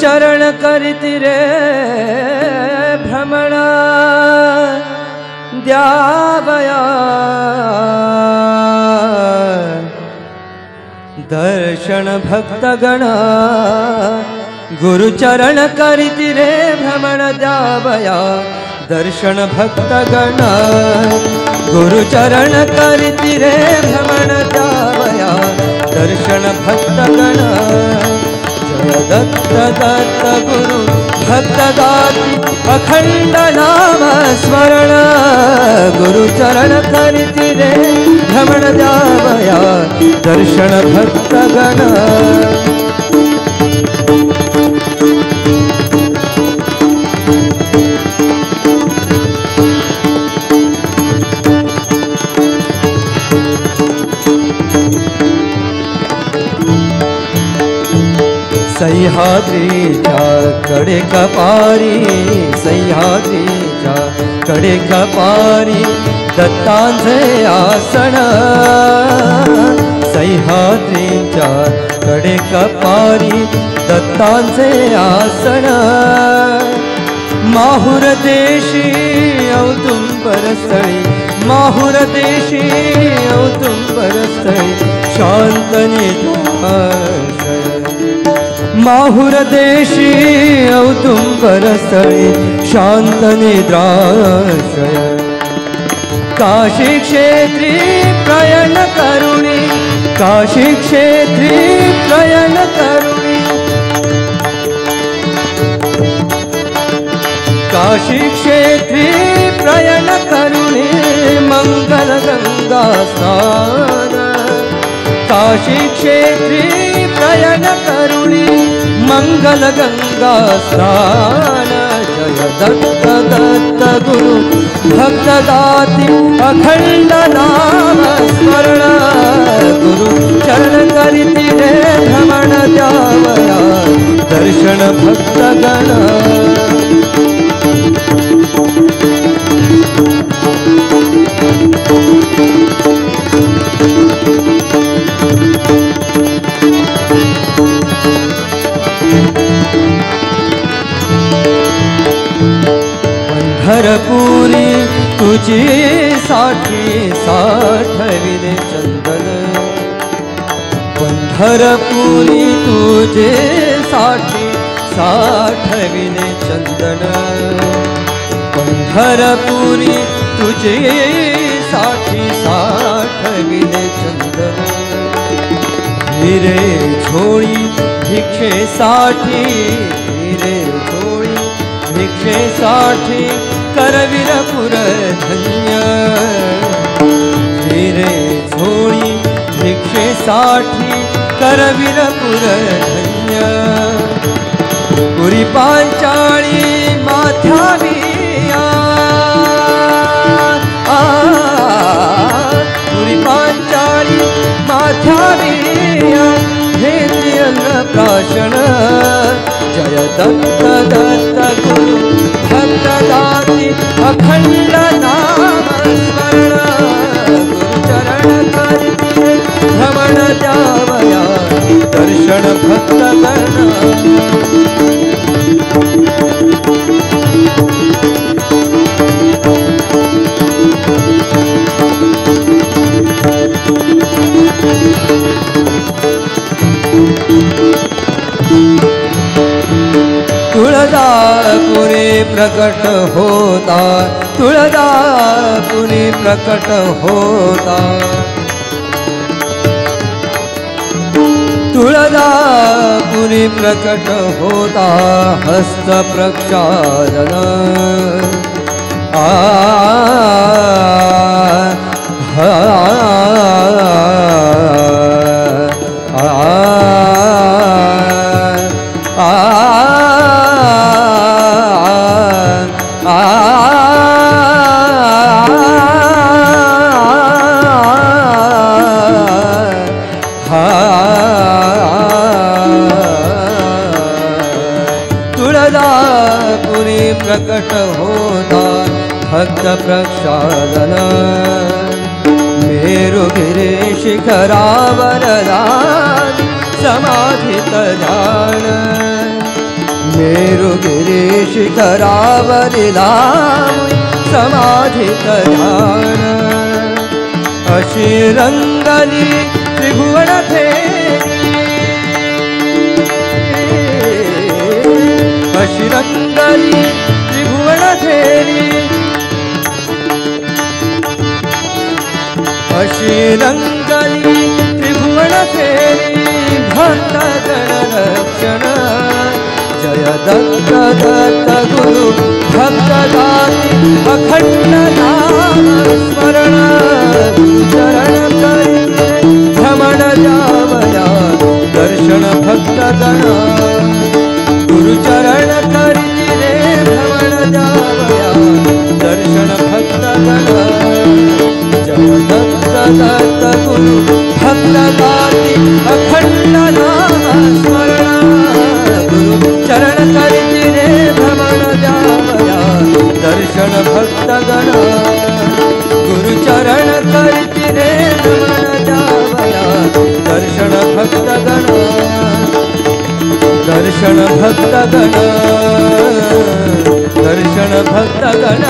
चरण करिति रे भ्रमण द्यावया दर्शन भक्तगण गुरुचरण करिति रे भ्रमण द्यावया दर्शन भक्तगण गुरुचरण करिति रे भ्रमण द्यावया दर्शन भक्तगण जय दत्त दत्त गुरु भक्तदाति अखंड नाम स्मरण गुरुचरण करिति रे भ्रमण द्यावया दर्शन भक्तगण सह्याद्रीच्या कडे कपारी सह्याद्रीच्या कडे कपारी दत्तांचे आसन सह्याद्रीच्या कडे कपारी दत्तांचे आसन माहुर देशी औदुंबर स्थळी माहुर देशी औदुंबर स्थळी शांत निद्राशय माहुर देशी औदुंबर स्थळी शांत निद्राशय काशी क्षेत्री प्रयाण करुणी काशी क्षेत्री प्रयाण करुणी काशी क्षेत्री प्रयाण करुणी मंगल गंगा स्नान काशी क्षेत्री प्रयाण करुणी मंगल गंगा स्नान जय दत्त दत्त गुरु भक्तदाति अखंड नाम स्मरण गुरु चरण करिति रे भ्रमण द्यावया दर्शन भक्तगण पंढरपुरी तुझी साठी साठविले चंदन पंढरपुरी तुझे साठी साठविले चंदन पंढरपुरी तुझे साठी साठविले चंदन हिरे झोळी भिक्षेसाठी हिरे झोळी भिक्षेसाठी करवीरपुर धन्य हिरे झोळी भिक्षेसाठी करवीरपुर धन्य पुरी पांचाळी माथ्याविया पुरी पांचाळी माथ्याविया घेतली अन्नप्राशन जय दत्त दत्त गुरु भक्तदाति अखंड नाम स्मरण गुरुचरण करिति भ्रमण द्यावया दर्शन भक्तगण तुळजापुरी प्रकट होता तुळजापुरी प्रकट होता तुळजापुरी प्रकट होता हस्त प्रक्षालन तुळजापुरी प्रकट होता भक्त प्रक्षालन मेरुगिरी शिखरावर समाधित ध्यान मेरुगिरी शिखरावरी धाम समाधित ध्यान अशी रंगली त्रिभुवन फेरी अशी रंगली त्रिभुवन फेरी अशी रंगली त्रिभुवन फेरी भक्त गण रक्षण जय दत्त दत्त गुरु भक्त दाती अखंड नाम स्मरण चरण करिते भ्रमण जावया दर्शन भक्त गण गुरु चरण करिते भ्रमण जावया दर्शन भक्त गण जय दत्त दत्त गुरु भक्त दाती अखंड नाम स्मरण गुरु चरण करिते भ्रमण जावया दर्शन भक्त गण गुरु चरण करिते भ्रमण जावया दर्शन भक्त गण दर्शन भक्त गण दर्शन भक्त गण